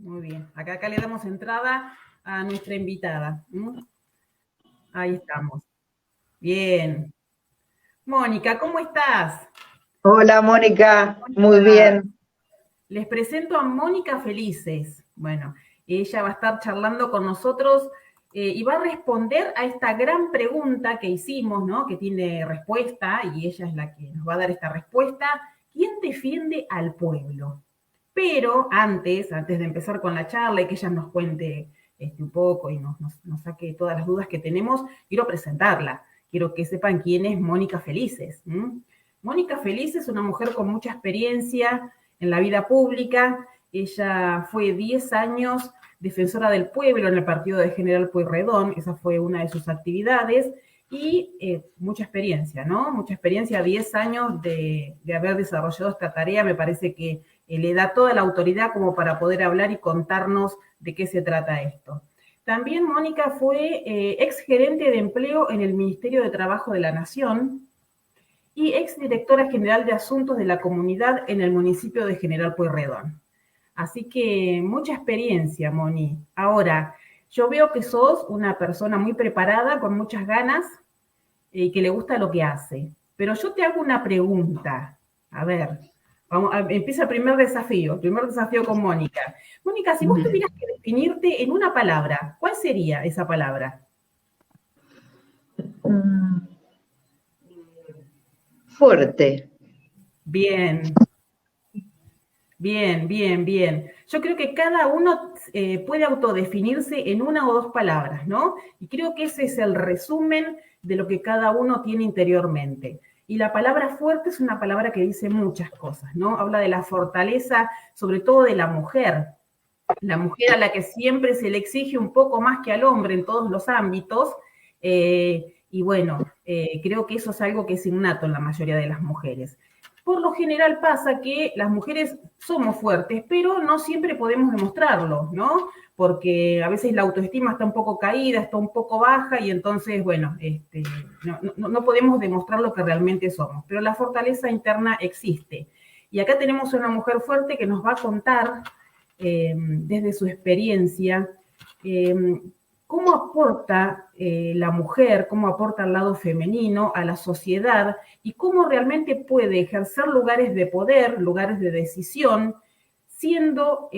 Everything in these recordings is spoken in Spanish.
Muy bien. Acá le damos entrada a nuestra invitada. Ahí estamos. Bien. Mónica, ¿cómo estás? Hola Mónica, muy Mónica, bien. les presento a Mónica Felices. Bueno, ella va a estar charlando con nosotros y va a responder a esta gran pregunta que hicimos, ¿no? Que tiene respuesta y ella es la que nos va a dar esta respuesta. ¿Quién defiende al pueblo? Pero antes de empezar con la charla y que ella nos cuente un poco y nos saque todas las dudas que tenemos, quiero presentarla. Quiero que sepan quién es Mónica Felices. Mónica Felices es una mujer con mucha experiencia en la vida pública. Ella fue 10 años defensora del pueblo en el partido de General Pueyrredón, esa fue una de sus actividades, y mucha experiencia, ¿no? Mucha experiencia, 10 años de haber desarrollado esta tarea, me parece que le da toda la autoridad como para poder hablar y contarnos de qué se trata esto. También Mónica fue exgerente de empleo en el Ministerio de Trabajo de la Nación y exdirectora general de Asuntos de la Comunidad en el municipio de General Pueyrredón. Así que mucha experiencia, Moni. Ahora, yo veo que sos una persona muy preparada, con muchas ganas y que le gusta lo que hace. Pero yo te hago una pregunta. A ver, empieza el primer desafío con Mónica. Mónica, si vos tuvieras que definirte en una palabra, ¿cuál sería esa palabra? Fuerte. Bien, bien. Yo creo que cada uno puede autodefinirse en una o dos palabras, ¿no? Y creo que ese es el resumen de lo que cada uno tiene interiormente. Y la palabra fuerte es una palabra que dice muchas cosas, ¿no? Habla de la fortaleza, sobre todo de la mujer a la que siempre se le exige un poco más que al hombre en todos los ámbitos, y bueno, creo que eso es algo que es innato en la mayoría de las mujeres. Por lo general pasa que las mujeres somos fuertes, pero no siempre podemos demostrarlo, ¿no? Porque a veces la autoestima está un poco caída, está un poco baja y entonces, bueno, no podemos demostrar lo que realmente somos, pero la fortaleza interna existe. Y acá tenemos una mujer fuerte que nos va a contar desde su experiencia cómo aporta la mujer, cómo aporta el lado femenino a la sociedad y cómo realmente puede ejercer lugares de poder, lugares de decisión, siendo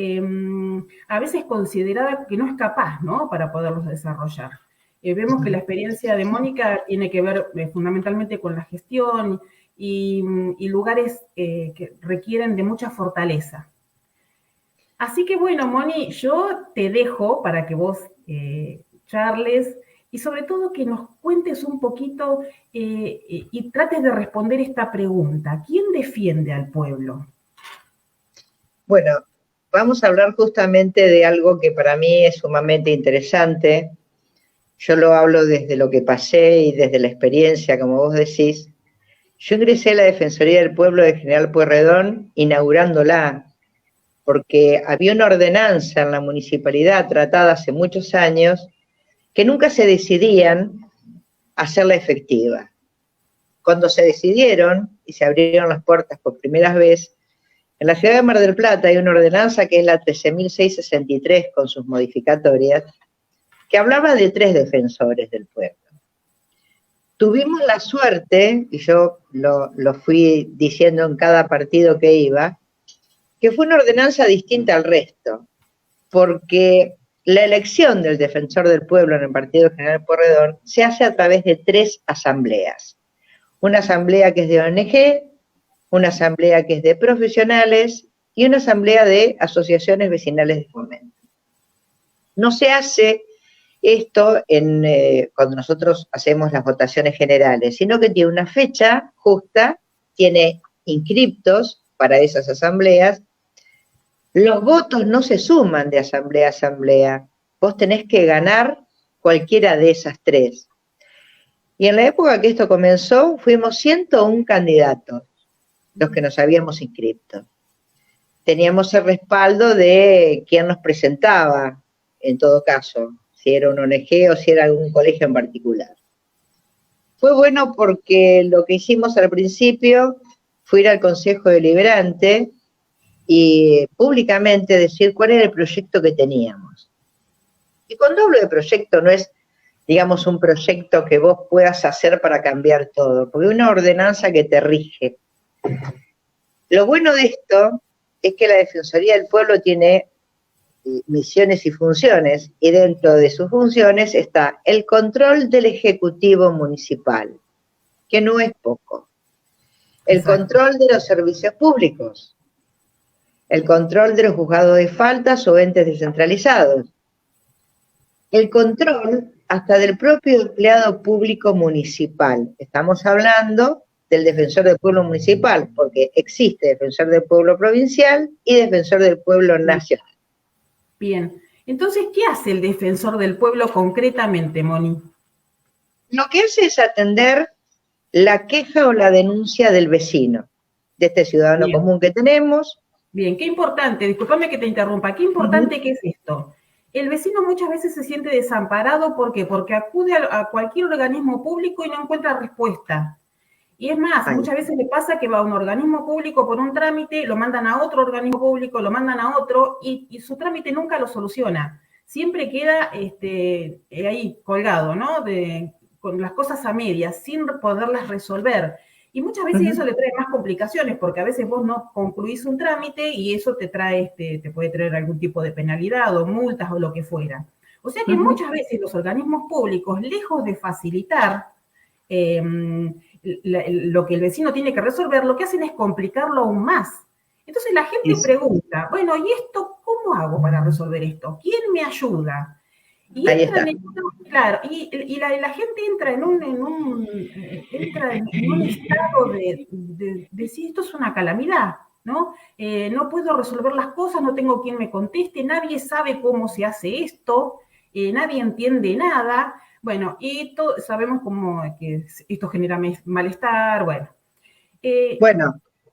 a veces considerada que no es capaz, ¿no? Para poderlos desarrollar. Vemos que la experiencia de Mónica tiene que ver fundamentalmente con la gestión y lugares que requieren de mucha fortaleza. Así que bueno, Moni, yo te dejo para que vos charles y sobre todo que nos cuentes un poquito y trates de responder esta pregunta. ¿Quién defiende al pueblo? Bueno, vamos a hablar justamente de algo que para mí es sumamente interesante. Yo lo hablo desde lo que pasé y desde la experiencia, como vos decís. Yo ingresé a la Defensoría del Pueblo de General Pueyrredón inaugurándola, porque había una ordenanza en la municipalidad tratada hace muchos años que nunca se decidían a hacerla efectiva. Cuando se decidieron y se abrieron las puertas por primera vez, en la ciudad de Mar del Plata hay una ordenanza que es la 13.663 con sus modificatorias, que hablaba de 3 defensores del pueblo. Tuvimos la suerte, y yo lo fui diciendo en cada partido que iba, que fue una ordenanza distinta al resto, porque la elección del defensor del pueblo en el Partido General Pueyrredón se hace a través de 3 asambleas. Una asamblea que es de ONG, una asamblea que es de profesionales y una asamblea de asociaciones vecinales de fomento. No se hace esto cuando nosotros hacemos las votaciones generales, sino que tiene una fecha justa, tiene inscriptos para esas asambleas. Los votos no se suman de asamblea a asamblea, vos tenés que ganar cualquiera de esas 3. Y en la época que esto comenzó, fuimos 101 candidatos, los que nos habíamos inscrito. Teníamos el respaldo de quien nos presentaba, en todo caso, si era un ONG o si era algún colegio en particular. Fue bueno porque lo que hicimos al principio fue ir al Consejo Deliberante y públicamente decir cuál era el proyecto que teníamos. Y cuando hablo de proyecto no es, digamos, un proyecto que vos puedas hacer para cambiar todo, porque es una ordenanza que te rige. Lo bueno de esto es que la Defensoría del Pueblo tiene misiones y funciones, y dentro de sus funciones está el control del Ejecutivo Municipal, que no es poco, el control de los servicios públicos, el control de los juzgados de faltas o entes descentralizados, el control hasta del propio empleado público municipal. Estamos hablando del defensor del pueblo municipal, porque existe defensor del pueblo provincial y defensor del pueblo nacional. Bien, entonces, ¿qué hace el defensor del pueblo concretamente, Moni? Lo que hace es atender la queja o la denuncia del vecino, de este ciudadano común que tenemos. Bien, qué importante, discúlpame que te interrumpa, qué importante que es esto. El vecino muchas veces se siente desamparado, ¿por qué? Porque acude a cualquier organismo público y no encuentra respuesta. Y es más, muchas veces le pasa que va a un organismo público por un trámite, lo mandan a otro organismo público, lo mandan a otro, y su trámite nunca lo soluciona. Siempre queda ahí colgado, ¿no? Con las cosas a medias, sin poderlas resolver. Y muchas veces eso le trae más complicaciones, porque a veces vos no concluís un trámite y eso te trae, te puede traer algún tipo de penalidad o multas o lo que fuera. O sea que muchas veces los organismos públicos, lejos de facilitar lo que el vecino tiene que resolver, lo que hacen es complicarlo aún más. Entonces la gente pregunta, bueno, ¿y esto cómo hago para resolver esto? ¿Quién me ayuda? Y entra claro, y la gente entra en un estado de decir, esto es una calamidad, ¿no? No puedo resolver las cosas, no tengo quien me conteste, nadie sabe cómo se hace esto, nadie entiende nada. Bueno, y sabemos cómo que esto genera malestar, bueno.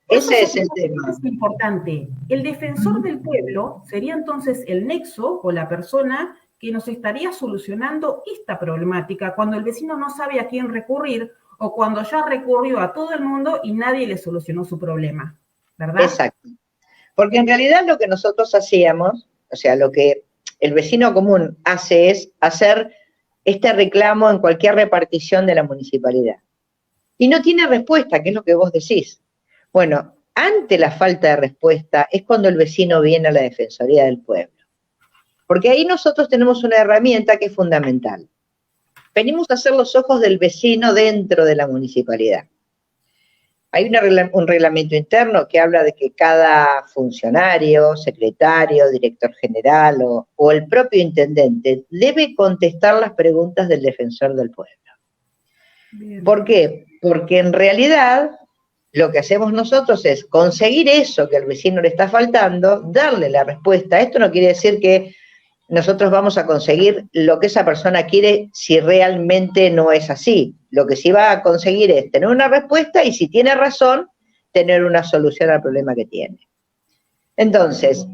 Ese es el tema. Es importante. El defensor del pueblo sería entonces el nexo o la persona que nos estaría solucionando esta problemática cuando el vecino no sabe a quién recurrir o cuando ya recurrió a todo el mundo y nadie le solucionó su problema, ¿verdad? Exacto. Porque en realidad lo que nosotros hacíamos, o sea, lo que el vecino común hace es hacer este reclamo en cualquier repartición de la municipalidad. Y no tiene respuesta, que es lo que vos decís. Bueno, ante la falta de respuesta es cuando el vecino viene a la Defensoría del Pueblo. Porque ahí nosotros tenemos una herramienta que es fundamental. Venimos a ser los ojos del vecino dentro de la municipalidad. Hay un reglamento interno que habla de que cada funcionario, secretario, director general o el propio intendente debe contestar las preguntas del defensor del pueblo. Bien. ¿Por qué? Porque en realidad lo que hacemos nosotros es conseguir eso que al vecino le está faltando, darle la respuesta. Esto no quiere decir que nosotros vamos a conseguir lo que esa persona quiere si realmente no es así. Lo que sí va a conseguir es tener una respuesta y si tiene razón, tener una solución al problema que tiene. Entonces,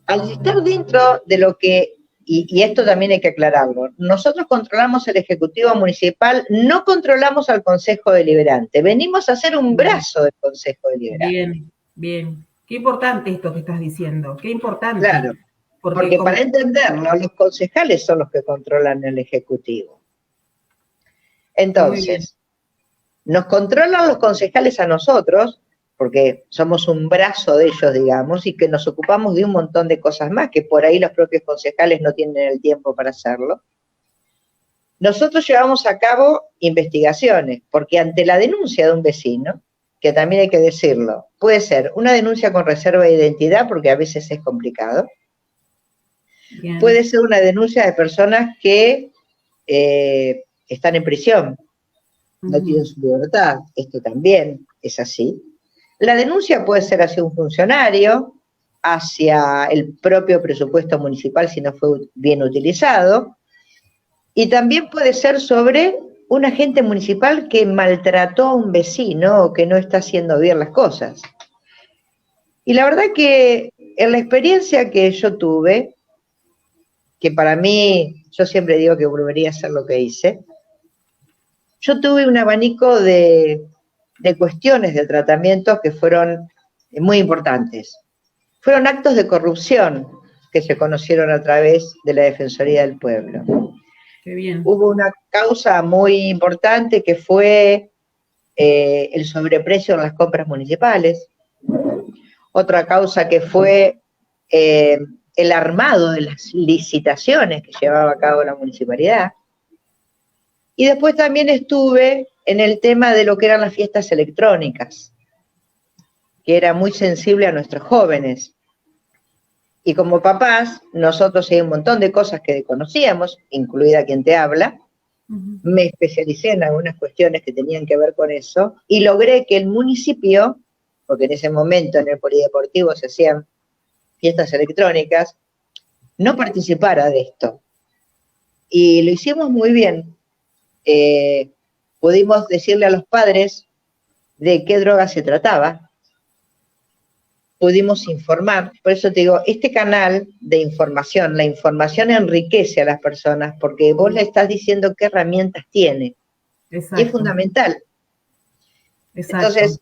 al estar dentro de lo que, y esto también hay que aclararlo, nosotros controlamos el Ejecutivo Municipal, no controlamos al Consejo Deliberante, venimos a ser un brazo del Consejo Deliberante. Bien, bien. Qué importante esto que estás diciendo, qué importante. Claro. Porque para entenderlo, los concejales son los que controlan el Ejecutivo. Entonces, nos controlan los concejales a nosotros, porque somos un brazo de ellos, digamos, y que nos ocupamos de un montón de cosas más, que por ahí los propios concejales no tienen el tiempo para hacerlo. Nosotros llevamos a cabo investigaciones, porque ante la denuncia de un vecino, que también hay que decirlo, puede ser una denuncia con reserva de identidad, porque a veces es complicado. Bien. Puede ser una denuncia de personas que están en prisión, no tienen su libertad, esto también es así. La denuncia puede ser hacia un funcionario, hacia el propio presupuesto municipal si no fue bien utilizado, y también puede ser sobre un agente municipal que maltrató a un vecino o que no está haciendo bien las cosas. Y la verdad que en la experiencia que yo tuve, que para mí, yo siempre digo que volvería a hacer lo que hice, yo tuve un abanico de cuestiones de tratamientos que fueron muy importantes. fueron actos de corrupción que se conocieron a través de la Defensoría del Pueblo. Qué bien. Hubo una causa muy importante que fue el sobreprecio en las compras municipales. Otra causa que fue el armado de las licitaciones que llevaba a cabo la municipalidad. Y después también estuve en el tema de lo que eran las fiestas electrónicas, que era muy sensible a nuestros jóvenes. Y como papás, nosotros hay un montón de cosas que desconocíamos, incluida quien te habla. Me especialicé en algunas cuestiones que tenían que ver con eso y logré que el municipio, porque en ese momento en el polideportivo se hacían fiestas electrónicas, no participara de esto. Y lo hicimos muy bien. Pudimos decirle a los padres de qué droga se trataba, pudimos informar, por eso te digo, este canal de información, la información enriquece a las personas porque vos le estás diciendo qué herramientas tiene. Exacto. Y es fundamental. Exacto. Entonces,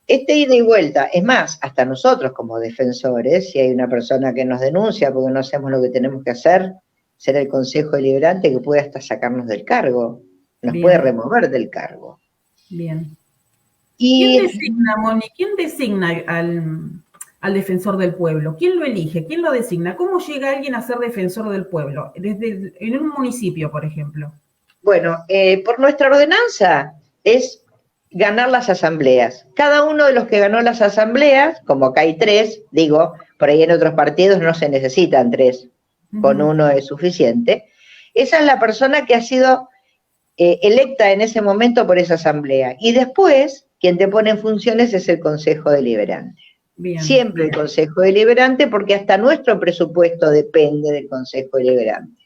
este ida y vuelta, es más, hasta nosotros como defensores, si hay una persona que nos denuncia porque no hacemos lo que tenemos que hacer, será el Consejo Deliberante que puede hasta sacarnos del cargo, nos puede remover del cargo. Bien. ¿Quién designa, Moni? ¿Quién designa al defensor del pueblo? ¿Quién lo elige? ¿Quién lo designa? ¿Cómo llega alguien a ser defensor del pueblo? En un municipio, por ejemplo. Bueno, por nuestra ordenanza es ganar las asambleas. Cada uno de los que ganó las asambleas, como acá hay 3, digo, por ahí en otros partidos no se necesitan 3, con uno es suficiente. Esa es la persona que ha sido electa en ese momento por esa asamblea. Y después, quien te pone en funciones es el Consejo Deliberante. Bien, siempre bien. El Consejo Deliberante, porque hasta nuestro presupuesto depende del Consejo Deliberante.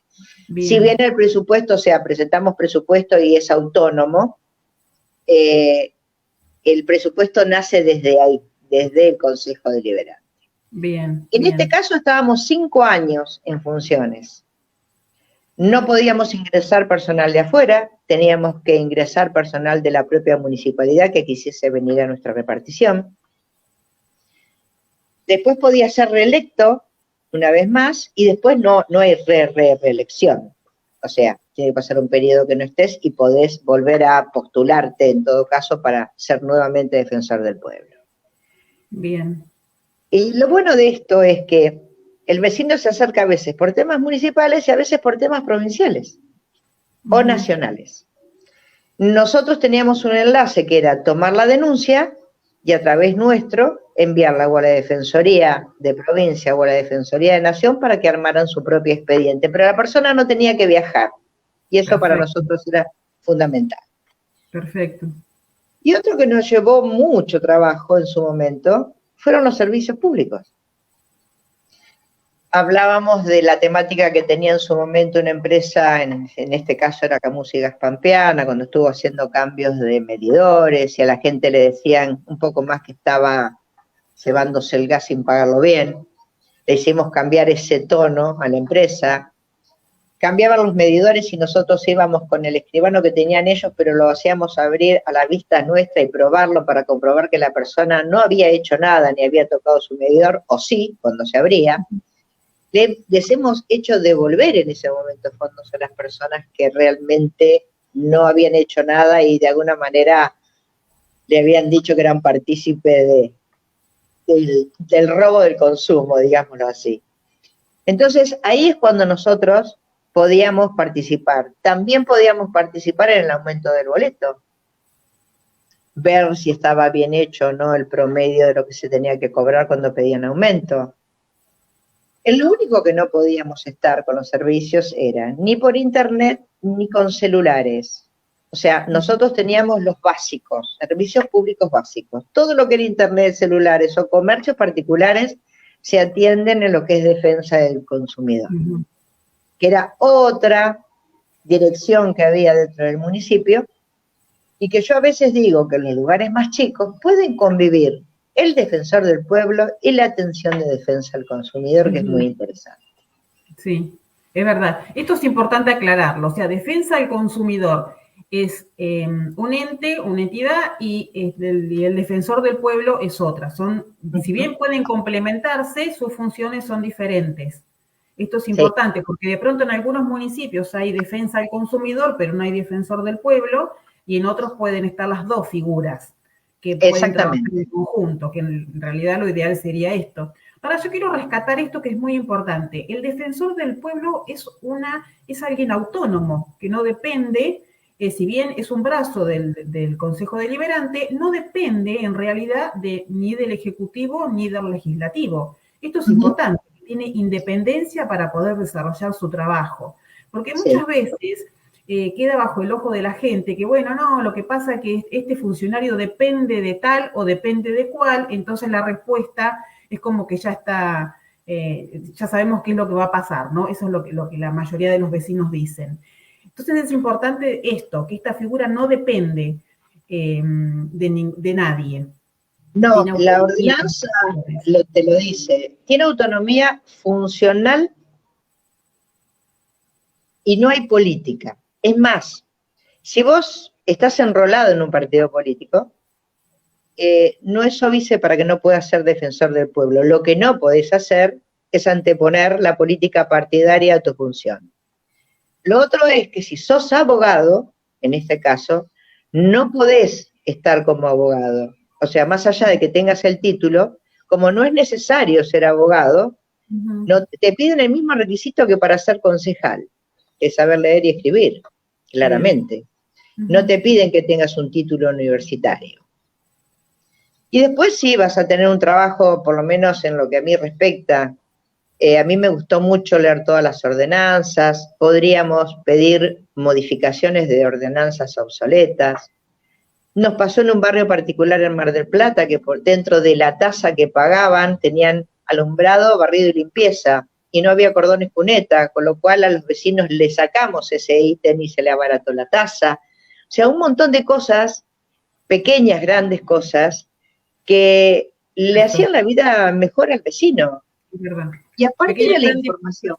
Bien. Si bien el presupuesto, o sea, presentamos presupuesto y es autónomo, el presupuesto nace desde ahí, desde el Consejo Deliberante. Bien. En este caso estábamos 5 años en funciones. No podíamos ingresar personal de afuera, teníamos que ingresar personal de la propia municipalidad que quisiese venir a nuestra repartición. Después podía ser reelecto una vez más y después no hay reelección. O sea, tiene que pasar un periodo que no estés y podés volver a postularte en todo caso para ser nuevamente defensor del pueblo. Bien. Y lo bueno de esto es que el vecino se acerca a veces por temas municipales y a veces por temas provinciales o nacionales. Nosotros teníamos un enlace que era tomar la denuncia y a través nuestro enviarla o a la Defensoría de Provincia o a la Defensoría de Nación para que armaran su propio expediente. Pero la persona no tenía que viajar y eso para nosotros era fundamental. Perfecto. Y otro que nos llevó mucho trabajo en su momento fueron los servicios públicos. Hablábamos de la temática que tenía en su momento una empresa, en este caso era Camus y Gas Pampeana, cuando estuvo haciendo cambios de medidores y a la gente le decían un poco más que estaba llevándose el gas sin pagarlo bien. Le hicimos cambiar ese tono a la empresa. Cambiaban los medidores y nosotros íbamos con el escribano que tenían ellos, pero lo hacíamos abrir a la vista nuestra y probarlo para comprobar que la persona no había hecho nada ni había tocado su medidor, o sí, cuando se abría. Les hemos hecho devolver en ese momento fondos a las personas que realmente no habían hecho nada y de alguna manera le habían dicho que eran partícipes del robo del consumo, digámoslo así. Entonces, ahí es cuando nosotros podíamos participar. También podíamos participar en el aumento del boleto, ver si estaba bien hecho o no el promedio de lo que se tenía que cobrar cuando pedían aumento. Lo único que no podíamos estar con los servicios era ni por internet ni con celulares. O sea, nosotros teníamos los básicos, servicios públicos básicos. Todo lo que era internet, celulares o comercios particulares se atienden en lo que es defensa del consumidor. Que era otra dirección que había dentro del municipio y que yo a veces digo que en los lugares más chicos pueden convivir el defensor del pueblo y la atención de defensa al consumidor, que es muy interesante. Sí, es verdad. Esto es importante aclararlo, o sea, defensa al consumidor es un ente, una entidad, y el defensor del pueblo es otra. Si bien pueden complementarse, sus funciones son diferentes. Esto es importante, porque de pronto en algunos municipios hay defensa del consumidor, pero no hay defensor del pueblo, y en otros pueden estar las dos figuras, que pueden trabajar en conjunto, que en realidad lo ideal sería esto. Ahora, yo quiero rescatar esto que es muy importante. El defensor del pueblo es alguien autónomo, que no depende, si bien es un brazo del Consejo Deliberante, no depende en realidad ni del Ejecutivo ni del Legislativo. Esto es importante, tiene independencia para poder desarrollar su trabajo. Porque muchas veces queda bajo el ojo de la gente que, bueno, no, lo que pasa es que este funcionario depende de tal o depende de cual, entonces la respuesta es como que ya está, ya sabemos qué es lo que va a pasar, ¿no? Eso es lo que la mayoría de los vecinos dicen. Entonces es importante esto, que esta figura no depende de nadie. No, la ordenanza te lo dice, tiene autonomía funcional y no hay política. Es más, si vos estás enrolado en un partido político, no es óbice para que no puedas ser defensor del pueblo. Lo que no podés hacer es anteponer la política partidaria a tu función. Lo otro es que si sos abogado, en este caso, no podés estar como abogado. O sea, más allá de que tengas el título, como no es necesario ser abogado, no, te piden el mismo requisito que para ser concejal, que es saber leer y escribir, claramente. No te piden que tengas un título universitario. Y después sí vas a tener un trabajo, por lo menos en lo que a mí respecta. A mí me gustó mucho leer todas las ordenanzas, podríamos pedir modificaciones de ordenanzas obsoletas. Nos pasó en un barrio particular en Mar del Plata que por dentro de la tasa que pagaban tenían alumbrado, barrido y limpieza, y no había cordones cuneta, con lo cual a los vecinos le sacamos ese ítem y se le abarató la tasa. O sea, un montón de cosas, pequeñas, grandes cosas, que le hacían la vida mejor al vecino. Es verdad. Y aparte de la información.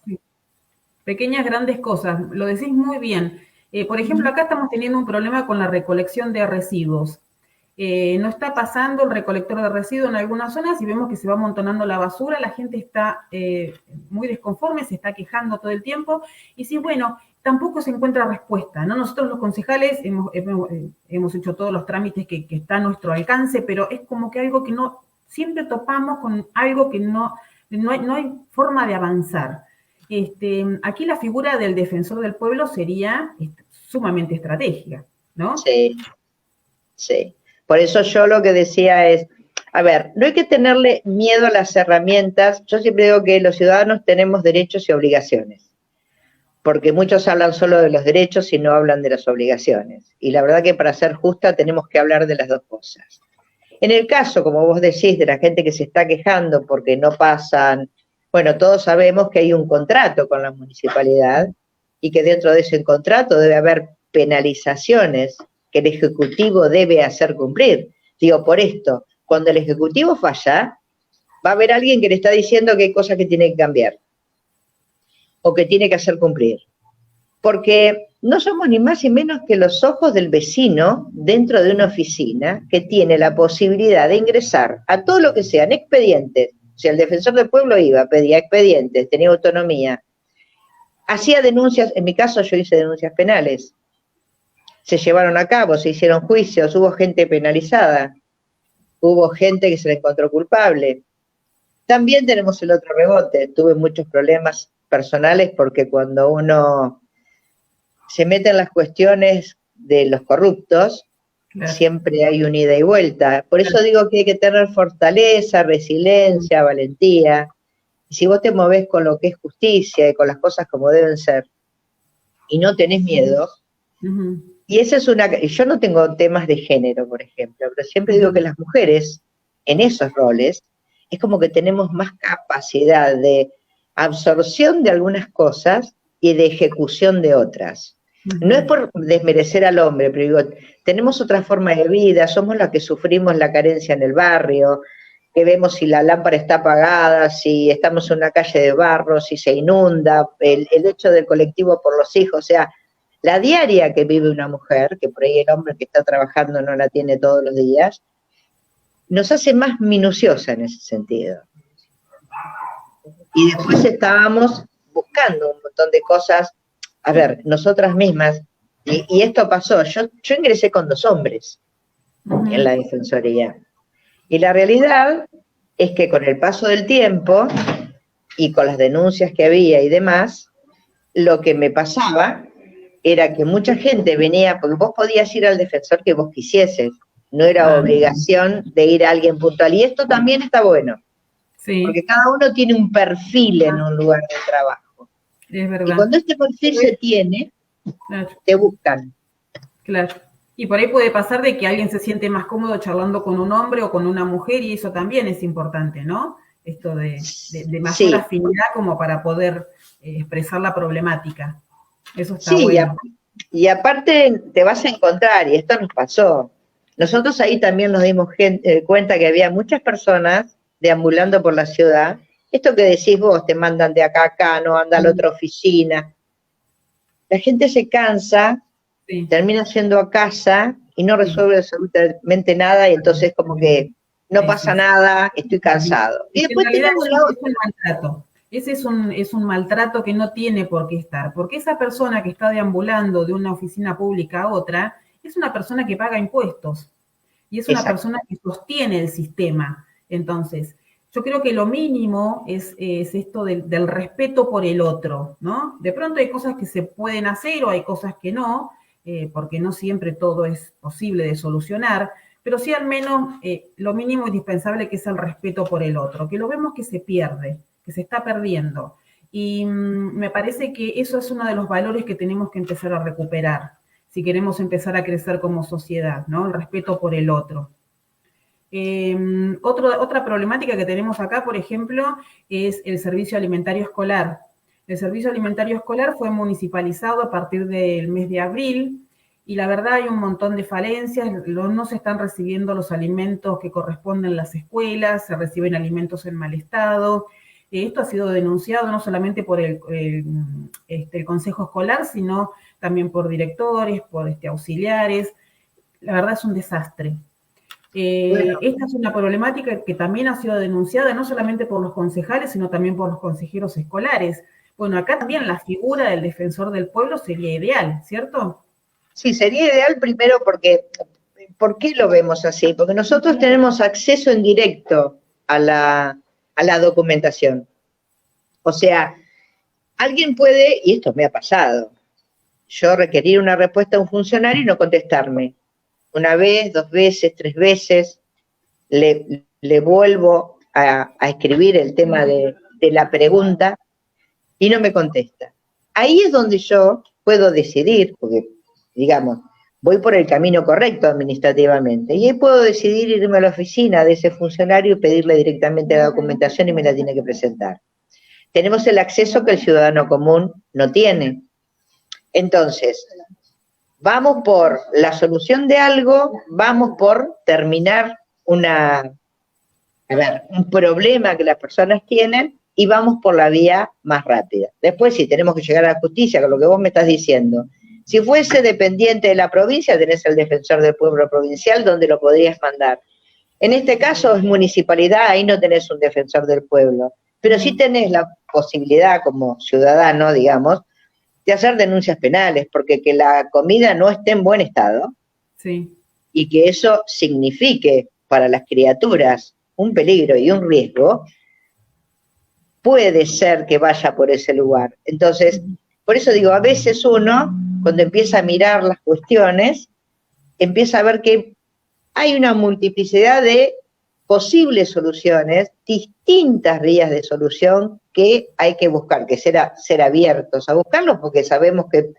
Pequeñas, grandes cosas, lo decís muy bien. Por ejemplo, acá estamos teniendo un problema con la recolección de residuos. No está pasando el recolector de residuos en algunas zonas y vemos que se va amontonando la basura, la gente está muy desconforme, se está quejando todo el tiempo, y sí, bueno, tampoco se encuentra respuesta, ¿no? Nosotros los concejales hemos hecho todos los trámites que está a nuestro alcance, pero es como que algo que no, siempre topamos con algo que no hay forma de avanzar. Aquí la figura del defensor del pueblo sería sumamente estratégica, ¿no? Sí, sí. Por eso yo lo que decía es, a ver, no hay que tenerle miedo a las herramientas. Yo siempre digo que los ciudadanos tenemos derechos y obligaciones, porque muchos hablan solo de los derechos y no hablan de las obligaciones. Y la verdad que para ser justa tenemos que hablar de las dos cosas. En el caso, como vos decís, de la gente que se está quejando porque no pasan, bueno, todos sabemos que hay un contrato con la municipalidad y que dentro de ese contrato debe haber penalizaciones que el Ejecutivo debe hacer cumplir. Digo, por esto, cuando el Ejecutivo falla, va a haber alguien que le está diciendo que hay cosas que tiene que cambiar o que tiene que hacer cumplir. Porque no somos ni más ni menos que los ojos del vecino dentro de una oficina que tiene la posibilidad de ingresar a todo lo que sean expedientes. O sea, el defensor del pueblo iba, pedía expedientes, tenía autonomía, hacía denuncias, en mi caso yo hice denuncias penales, se llevaron a cabo, se hicieron juicios, hubo gente penalizada, hubo gente que se le encontró culpable. También tenemos el otro rebote, tuve muchos problemas personales porque cuando uno se mete en las cuestiones de los corruptos, claro, siempre hay un ida y vuelta. Por eso digo que hay que tener fortaleza, resiliencia, valentía. Y si vos te movés con lo que es justicia y con las cosas como deben ser, y no tenés miedo, y esa es yo no tengo temas de género, por ejemplo, pero siempre digo que las mujeres, en esos roles, es como que tenemos más capacidad de absorción de algunas cosas y de ejecución de otras. No es por desmerecer al hombre, pero digo, tenemos otra forma de vida, somos las que sufrimos la carencia en el barrio, que vemos si la lámpara está apagada, si estamos en una calle de barro, si se inunda, el hecho del colectivo por los hijos, o sea, la diaria que vive una mujer, que por ahí el hombre que está trabajando no la tiene todos los días, nos hace más minuciosa en ese sentido. Y después estábamos buscando un montón de cosas, a ver, nosotras mismas, y esto pasó, yo ingresé con 2 hombres en la Defensoría, y la realidad es que con el paso del tiempo, y con las denuncias que había y demás, lo que me pasaba era que mucha gente venía, porque vos podías ir al defensor que vos quisieses, no era obligación de ir a alguien puntual, y esto también está bueno, Sí. Porque cada uno tiene un perfil en un lugar de trabajo. Es verdad. Y cuando este perfil se tiene, claro, te buscan. Claro. Y por ahí puede pasar de que alguien se siente más cómodo charlando con un hombre o con una mujer, y eso también es importante, ¿no? Esto de mayor afinidad como para poder expresar la problemática. Eso está bueno. Y aparte te vas a encontrar, y esto nos pasó, nosotros ahí también nos dimos cuenta que había muchas personas deambulando por la ciudad. Esto que decís vos, te mandan de acá a acá, no anda a la otra oficina. La gente se cansa, termina yendo a casa y no resuelve absolutamente nada, y entonces como que no pasa nada, estoy cansado. Y después tenemos la otra. Es un maltrato. Ese es un maltrato que no tiene por qué estar, porque esa persona que está deambulando de una oficina pública a otra es una persona que paga impuestos y es una persona que sostiene el sistema. Entonces, yo creo que lo mínimo es esto del respeto por el otro, ¿no? De pronto hay cosas que se pueden hacer o hay cosas que no, porque no siempre todo es posible de solucionar, pero sí al menos lo mínimo indispensable, que es el respeto por el otro, que lo vemos que se pierde, que se está perdiendo. Y me parece que eso es uno de los valores que tenemos que empezar a recuperar, si queremos empezar a crecer como sociedad, ¿no? El respeto por el otro. Otra problemática que tenemos acá, por ejemplo, es el servicio alimentario escolar. El servicio alimentario escolar fue municipalizado a partir del mes de abril, y la verdad hay un montón de falencias, no se están recibiendo los alimentos que corresponden en las escuelas, se reciben alimentos en mal estado. Esto ha sido denunciado no solamente por el Consejo Escolar, sino también por directores, por auxiliares. La verdad es un desastre. Esta es una problemática que también ha sido denunciada no solamente por los concejales, sino también por los consejeros escolares. Bueno, acá también la figura del defensor del pueblo sería ideal, ¿cierto? Sí, sería ideal primero porque, ¿por qué lo vemos así? Porque nosotros tenemos acceso en directo a la documentación. O sea, alguien puede, y esto me ha pasado, yo requerir una respuesta a un funcionario y no contestarme. Una vez, 2 veces, 3 veces, le vuelvo a escribir el tema de la pregunta y no me contesta. Ahí es donde yo puedo decidir, porque, digamos, voy por el camino correcto administrativamente, y ahí puedo decidir irme a la oficina de ese funcionario y pedirle directamente la documentación y me la tiene que presentar. Tenemos el acceso que el ciudadano común no tiene. Entonces, vamos por la solución de algo, vamos por terminar un problema que las personas tienen, y vamos por la vía más rápida. Después, si tenemos que llegar a la justicia, con lo que vos me estás diciendo, si fuese dependiente de la provincia, tenés el defensor del pueblo provincial donde lo podrías mandar. En este caso es municipalidad, ahí no tenés un defensor del pueblo, pero sí tenés la posibilidad como ciudadano, digamos, de hacer denuncias penales, porque que la comida no esté en buen estado, y que eso signifique para las criaturas un peligro y un riesgo, puede ser que vaya por ese lugar. Entonces, por eso digo, a veces uno, cuando empieza a mirar las cuestiones, empieza a ver que hay una multiplicidad de posibles soluciones, distintas vías de solución que hay que buscar, que ser abiertos a buscarlos, porque sabemos que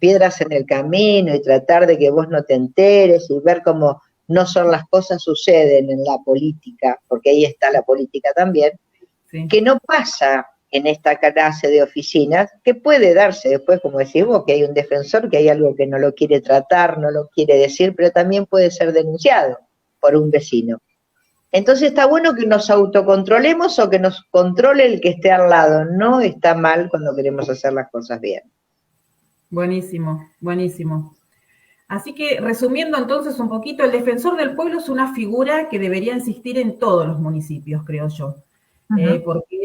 piedras en el camino y tratar de que vos no te enteres y ver cómo no son las cosas suceden en la política, porque ahí está la política también, que no pasa en esta clase de oficinas, que puede darse después, como decís vos, que hay un defensor, que hay algo que no lo quiere tratar, no lo quiere decir, pero también puede ser denunciado por un vecino. Entonces está bueno que nos autocontrolemos o que nos controle el que esté al lado. No está mal cuando queremos hacer las cosas bien. Buenísimo, buenísimo. Así que, resumiendo entonces un poquito, el defensor del pueblo es una figura que debería existir en todos los municipios, creo yo, porque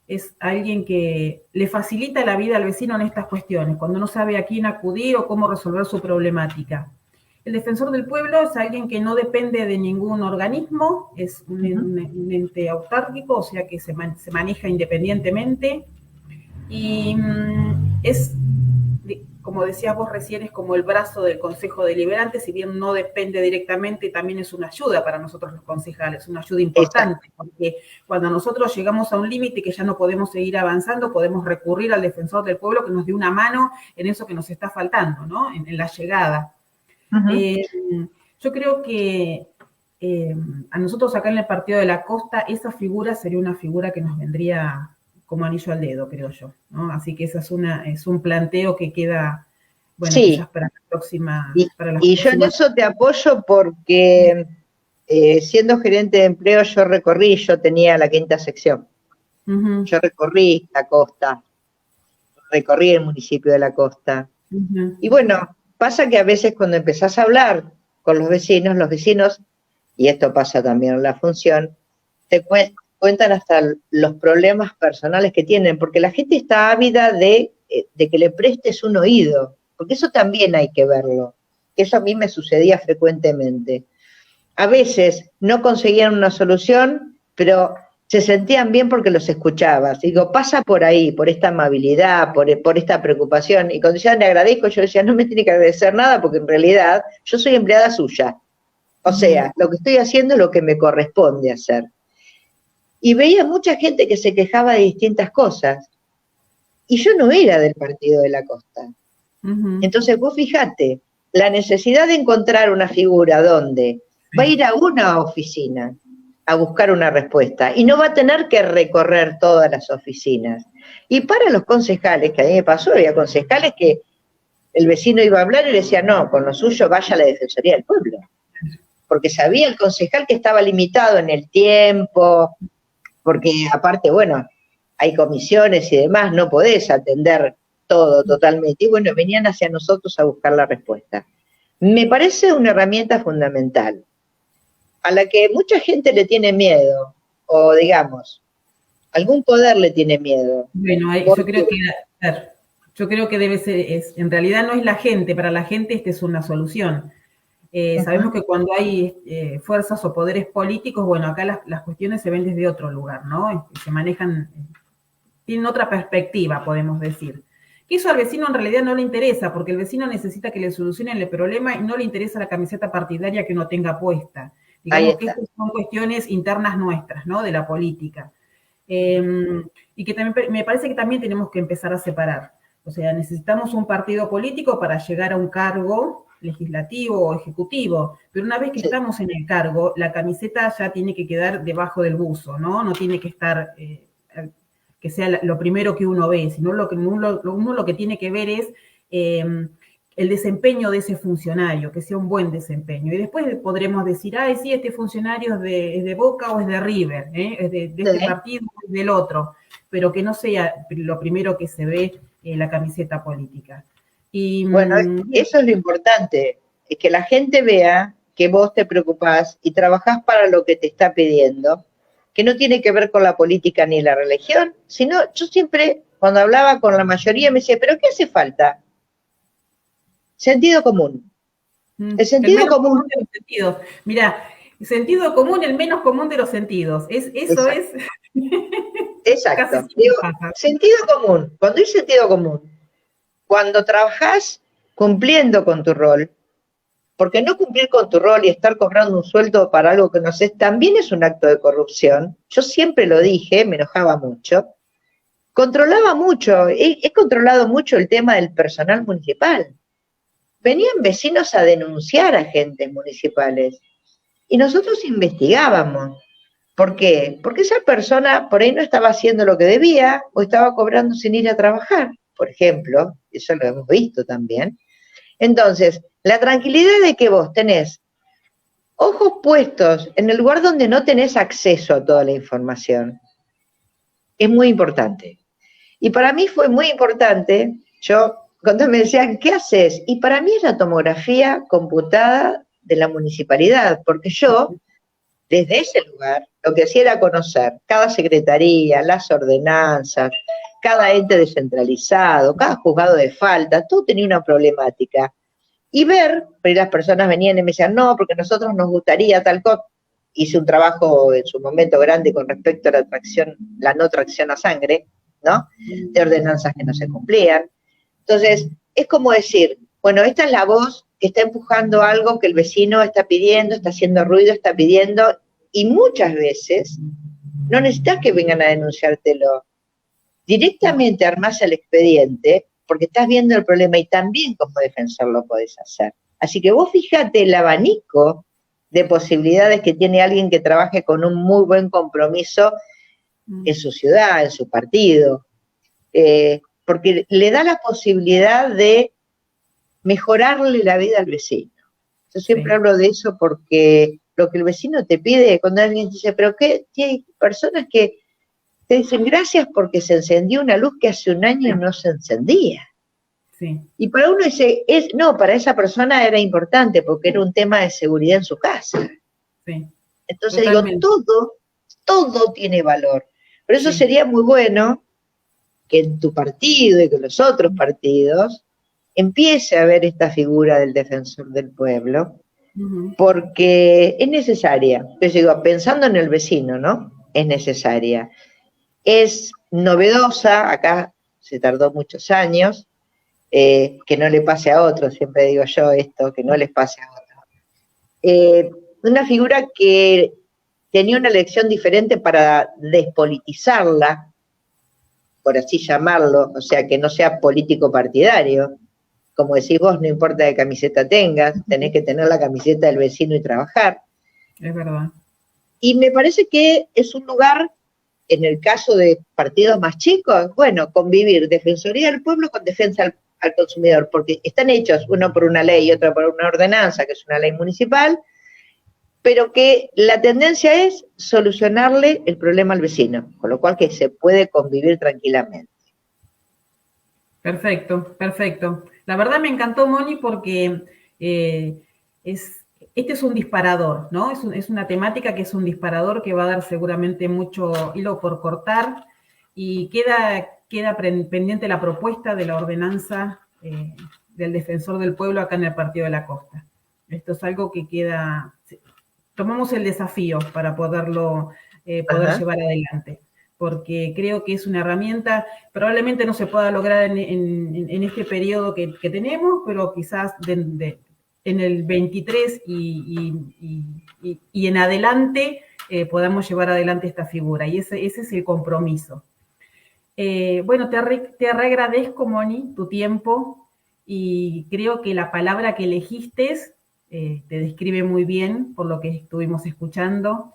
es alguien que le facilita la vida al vecino en estas cuestiones, cuando no sabe a quién acudir o cómo resolver su problemática. El defensor del pueblo es alguien que no depende de ningún organismo, es un ente autárquico, o sea que se maneja independientemente, y es, como decías vos recién, es como el brazo del Consejo Deliberante, si bien no depende directamente, también es una ayuda para nosotros los concejales, una ayuda importante, porque cuando nosotros llegamos a un límite que ya no podemos seguir avanzando, podemos recurrir al defensor del pueblo que nos dé una mano en eso que nos está faltando, ¿no? En la llegada. Yo creo que a nosotros acá en el Partido de la Costa, esa figura sería una figura que nos vendría como anillo al dedo, creo yo, ¿no? Así que esa es un planteo que queda, bueno, sí, quizás para la próxima. Y yo en eso te apoyo porque siendo gerente de empleo yo tenía la quinta sección. Yo recorrí la costa, recorrí el municipio de la costa. Y bueno, pasa que a veces cuando empezás a hablar con los vecinos, y esto pasa también en la función, te cuentan hasta los problemas personales que tienen, porque la gente está ávida de que le prestes un oído, porque eso también hay que verlo. Eso a mí me sucedía frecuentemente. A veces no conseguían una solución, pero se sentían bien porque los escuchabas. Digo, pasa por ahí, por esta amabilidad, por esta preocupación. Y cuando decían, le agradezco, yo decía, no me tiene que agradecer nada, porque en realidad yo soy empleada suya. O sea, lo que estoy haciendo es lo que me corresponde hacer. Y veía mucha gente que se quejaba de distintas cosas. Y yo no era del Partido de la Costa. Entonces, vos fijate, la necesidad de encontrar una figura donde va a ir a una oficina a buscar una respuesta y no va a tener que recorrer todas las oficinas. Y para los concejales, que a mí me pasó, había concejales que el vecino iba a hablar y le decía, no, con lo suyo vaya a la Defensoría del Pueblo. Porque sabía el concejal que estaba limitado en el tiempo, porque aparte, bueno, hay comisiones y demás, no podés atender todo totalmente. Y bueno, venían hacia nosotros a buscar la respuesta. Me parece una herramienta fundamental, a la que mucha gente le tiene miedo, o digamos, algún poder le tiene miedo. Bueno, yo creo que debe ser, en realidad no es la gente, para la gente esta es una solución. Sabemos que cuando hay fuerzas o poderes políticos, bueno, acá las cuestiones se ven desde otro lugar, ¿no? Se manejan, tienen otra perspectiva, podemos decir. Que eso al vecino en realidad no le interesa, porque el vecino necesita que le solucionen el problema y no le interesa la camiseta partidaria que uno tenga puesta. Digamos que estas son cuestiones internas nuestras, ¿no? De la política. Y que también me parece que también tenemos que empezar a separar. O sea, necesitamos un partido político para llegar a un cargo legislativo o ejecutivo, pero una vez que estamos en el cargo, la camiseta ya tiene que quedar debajo del buzo, ¿no? No tiene que estar, que sea lo primero que uno ve, sino uno lo que tiene que ver es el desempeño de ese funcionario, que sea un buen desempeño. Y después podremos decir, ay, sí, este funcionario es de Boca o es de River, es de este partido o es del otro, pero que no sea lo primero que se ve la camiseta política. Y, bueno, eso es lo importante, es que la gente vea que vos te preocupás y trabajás para lo que te está pidiendo, que no tiene que ver con la política ni la religión, sino yo siempre, cuando hablaba con la mayoría, me decía, ¿pero qué hace falta? Sentido común. El sentido común. De los sentidos. Mirá, sentido común, el menos común de los sentidos. Eso es. Exacto. Digo, sentido común. Cuando hay sentido común, cuando trabajás cumpliendo con tu rol, porque no cumplir con tu rol y estar cobrando un sueldo para algo que no haces también es un acto de corrupción. Yo siempre lo dije, me enojaba mucho. Controlaba mucho, he controlado mucho el tema del personal municipal. Venían vecinos a denunciar a agentes municipales y nosotros investigábamos. ¿Por qué? Porque esa persona por ahí no estaba haciendo lo que debía o estaba cobrando sin ir a trabajar, por ejemplo, eso lo hemos visto también. Entonces, la tranquilidad de que vos tenés ojos puestos en el lugar donde no tenés acceso a toda la información es muy importante. Y para mí fue muy importante, yo cuando me decían, ¿qué haces? Y para mí es la tomografía computada de la municipalidad, porque yo, desde ese lugar, lo que hacía era conocer cada secretaría, las ordenanzas, cada ente descentralizado, cada juzgado de falta, todo tenía una problemática. Y ver, pero las personas venían y me decían, no, porque a nosotros nos gustaría tal cosa. Hice un trabajo en su momento grande con respecto a la no tracción a sangre, ¿no? De ordenanzas que no se cumplían. Entonces, es como decir, bueno, esta es la voz que está empujando algo que el vecino está pidiendo, está haciendo ruido, está pidiendo, y muchas veces no necesitas que vengan a denunciártelo. Directamente armás el expediente porque estás viendo el problema y también como defensor lo podés hacer. Así que vos fíjate el abanico de posibilidades que tiene alguien que trabaje con un muy buen compromiso en su ciudad, en su partido, porque le da la posibilidad de mejorarle la vida al vecino. Yo siempre hablo de eso porque lo que el vecino te pide, cuando alguien dice, pero ¿qué? Hay personas que te dicen gracias porque se encendió una luz que hace un año no se encendía. Sí. Y para uno dice, no, para esa persona era importante porque era un tema de seguridad en su casa. Sí. Entonces totalmente. Digo, todo tiene valor. Por eso sería muy bueno que en tu partido y que los otros partidos empiece a ver esta figura del defensor del pueblo, porque es necesaria. Yo digo, pensando en el vecino, ¿no? Es necesaria. Es novedosa, acá se tardó muchos años, que no le pase a otros, siempre digo yo esto, que no les pase a otros. Una figura que tenía una elección diferente para despolitizarla, por así llamarlo, o sea, que no sea político partidario. Como decís vos, no importa qué camiseta tengas, tenés que tener la camiseta del vecino y trabajar. Es verdad. Y me parece que es un lugar, en el caso de partidos más chicos, bueno, convivir Defensoría del Pueblo con defensa al consumidor, porque están hechos uno por una ley y otro por una ordenanza, que es una ley municipal, pero que la tendencia es solucionarle el problema al vecino, con lo cual que se puede convivir tranquilamente. Perfecto, perfecto. La verdad me encantó, Moni, porque este es un disparador, ¿no? Es una temática que es un disparador que va a dar seguramente mucho hilo por cortar y queda pendiente la propuesta de la ordenanza del defensor del pueblo acá en el Partido de la Costa. Esto es algo que queda, tomamos el desafío para poderlo llevar adelante, porque creo que es una herramienta, probablemente no se pueda lograr en este periodo que tenemos, pero quizás en el 23 y en adelante podamos llevar adelante esta figura, y ese es el compromiso. Bueno, te reagradezco, Moni, tu tiempo, y creo que la palabra que elegiste te describe muy bien por lo que estuvimos escuchando.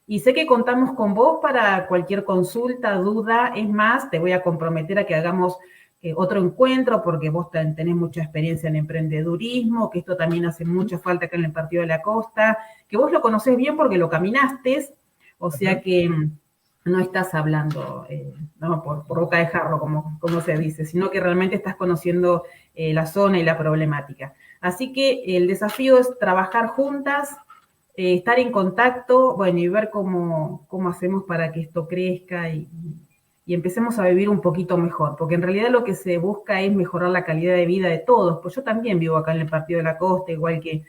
Y sé que contamos con vos para cualquier consulta, duda. Es más, te voy a comprometer a que hagamos otro encuentro, porque vos tenés mucha experiencia en emprendedurismo, que esto también hace mucha falta acá en el Partido de la Costa, que vos lo conocés bien porque lo caminaste, o sea que no estás hablando no, por boca de jarro, como se dice, sino que realmente estás conociendo la zona y la problemática. Así que el desafío es trabajar juntas, estar en contacto, bueno, y ver cómo hacemos para que esto crezca y empecemos a vivir un poquito mejor, porque en realidad lo que se busca es mejorar la calidad de vida de todos, pues yo también vivo acá en el Partido de la Costa, igual que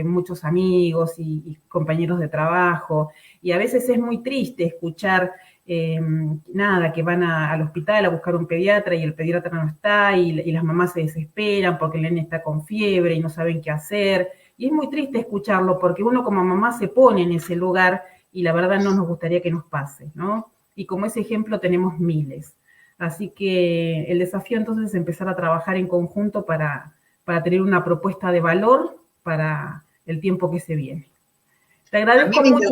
muchos amigos y compañeros de trabajo, y a veces es muy triste escuchar que van al hospital a buscar un pediatra y el pediatra no está, y las mamás se desesperan porque el nene está con fiebre y no saben qué hacer. Y es muy triste escucharlo porque uno como mamá se pone en ese lugar y la verdad no nos gustaría que nos pase, ¿no? Y como ese ejemplo tenemos miles. Así que el desafío entonces es empezar a trabajar en conjunto para tener una propuesta de valor para el tiempo que se viene. Te agradezco mucho.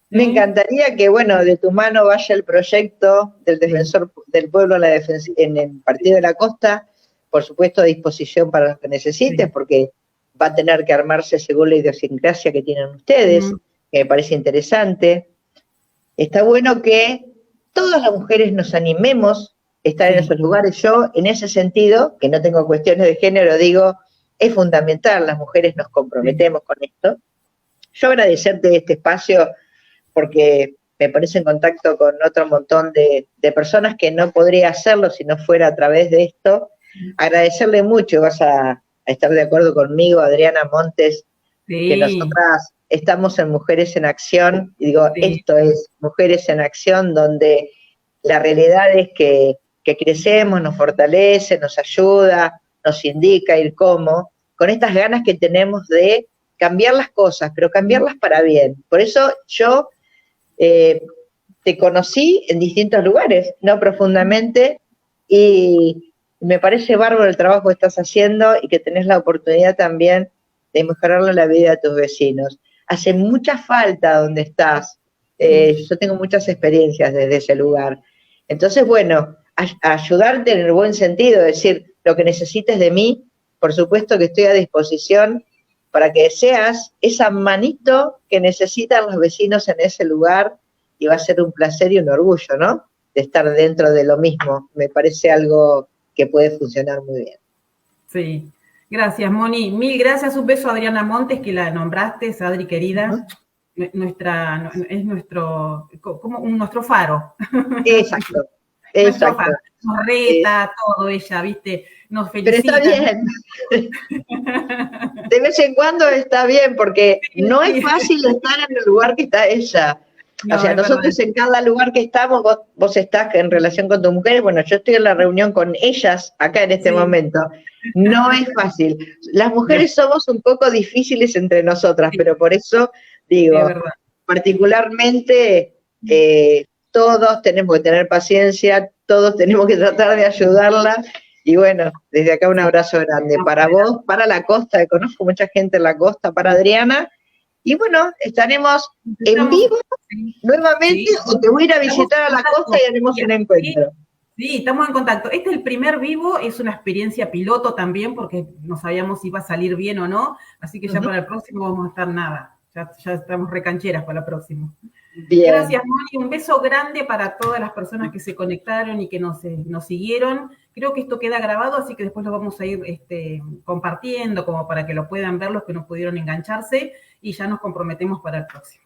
Me encantaría que, bueno, de tu mano vaya el proyecto del defensor del pueblo en el Partido de la Costa, por supuesto a disposición para los que necesites, porque va a tener que armarse según la idiosincrasia que tienen ustedes, que me parece interesante. Está bueno que todas las mujeres nos animemos estar en esos lugares. Yo, en ese sentido, que no tengo cuestiones de género, digo, es fundamental, las mujeres nos comprometemos con esto. Yo agradecerte este espacio porque me pones en contacto con otro montón de personas que no podría hacerlo si no fuera a través de esto. Agradecerle mucho, vas a estar de acuerdo conmigo, Adriana Montes, que nosotras estamos en Mujeres en Acción, y digo, esto es Mujeres en Acción, donde la realidad es que crecemos, nos fortalece, nos ayuda, nos indica el cómo, con estas ganas que tenemos de cambiar las cosas, pero cambiarlas para bien. Por eso yo te conocí en distintos lugares, no profundamente, y me parece bárbaro el trabajo que estás haciendo y que tenés la oportunidad también de mejorarle la vida a tus vecinos. Hace mucha falta donde estás. Yo tengo muchas experiencias desde ese lugar. Entonces, bueno, ayudarte en el buen sentido, es decir, lo que necesites de mí, por supuesto que estoy a disposición para que seas esa manito que necesitan los vecinos en ese lugar, y va a ser un placer y un orgullo, ¿no? De estar dentro de lo mismo. Me parece algo que puede funcionar muy bien. Sí, gracias, Moni. Mil gracias. Un beso a Adriana Montes, que la nombraste, Adri querida. Es nuestro faro. Exacto, exacto. Faro. Nos reta, todo ella, ¿viste? Nos felicita. Pero está bien. De vez en cuando está bien, porque no es fácil estar en el lugar que está ella. No, o sea, nosotros en cada lugar que estamos, vos estás en relación con tus mujeres, bueno, yo estoy en la reunión con ellas acá en este momento. No es fácil. Las mujeres somos un poco difíciles entre nosotras, pero por eso digo, particularmente todos tenemos que tener paciencia, todos tenemos que tratar de ayudarla. Y bueno, desde acá un abrazo grande para vos, para la costa, que conozco mucha gente en la costa, para Adriana. Y bueno, estaremos en vivo nuevamente, o te voy a ir a visitar a la costa y haremos un encuentro. Sí, estamos en contacto. Este es el primer vivo, es una experiencia piloto también, porque no sabíamos si iba a salir bien o no, así que ya para el próximo vamos a estar nada. Ya estamos recancheras para el próximo. Bien. Gracias, Moni. Un beso grande para todas las personas que se conectaron y que nos siguieron. Creo que esto queda grabado, así que después lo vamos a ir compartiendo, como para que lo puedan ver los que no pudieron engancharse, y ya nos comprometemos para el próximo.